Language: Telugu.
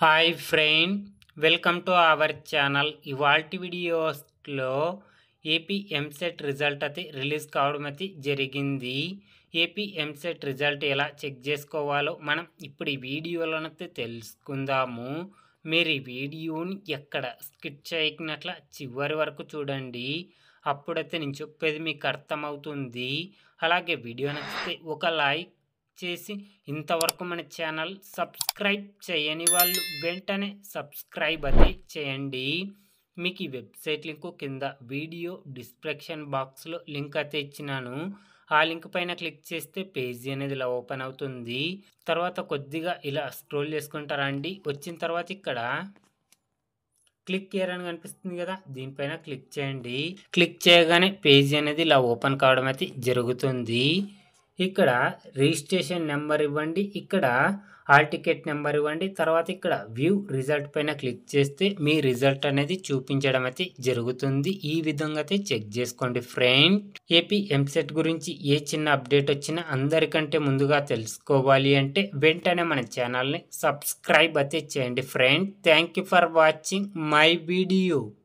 Hi friend, welcome to our channel. ఇవాల్టి వీడియోస్లో ఏపీ ఎంసెట్ రిజల్ట్ అయితే రిలీజ్ కావడం అయితే జరిగింది. ఏపీ ఎంసెట్ రిజల్ట్ ఎలా చెక్ చేసుకోవాలో మనం ఇప్పుడు ఈ వీడియోలోనైతే తెలుసుకుందాము. మీరు ఈ వీడియోని ఎక్కడ స్కిప్ చేయకున్నట్ల చివరి వరకు చూడండి. అప్పుడైతే నేను చెప్పేది మీకు అర్థమవుతుంది. అలాగే వీడియో నచ్చితే ఒక లైక్ చేసి ఇంతవరకు మన ఛానల్ సబ్స్క్రైబ్ చేయని వాళ్ళు వెంటనే సబ్స్క్రైబ్ అయితే చేయండి. మీకు ఈ వెబ్సైట్ లింకు కింద వీడియో డిస్క్రిప్షన్ బాక్స్లో లింక్ అయితే ఇచ్చినాను. ఆ లింక్ పైన క్లిక్ చేస్తే పేజీ అనేది ఇలా ఓపెన్ అవుతుంది. తర్వాత కొద్దిగా ఇలా స్క్రోల్ చేసుకుంటారండి. వచ్చిన తర్వాత ఇక్కడ క్లిక్ హియర్ అని కనిపిస్తుంది కదా, దీనిపైన క్లిక్ చేయండి. క్లిక్ చేయగానే పేజీ అనేది ఇలా ఓపెన్ కావడం అయితే జరుగుతుంది. ఇక్కడ రిజిస్ట్రేషన్ నెంబర్ ఇవ్వండి, ఇక్కడ హాల్ టికెట్ నెంబర్ ఇవ్వండి. తర్వాత ఇక్కడ వ్యూ రిజల్ట్ పైన క్లిక్ చేస్తే మీ రిజల్ట్ అనేది చూపించడం అయితే జరుగుతుంది. ఈ విధంగా అయితే చెక్ చేసుకోండి ఫ్రెండ్. ఏపీ ఎంసెట్ గురించి ఏ చిన్న అప్డేట్ వచ్చినా అందరికంటే ముందుగా తెలుసుకోవాలి అంటే వెంటనే మన ఛానల్ని సబ్స్క్రైబ్ అయితే చేయండి friend. Thank you for watching my video.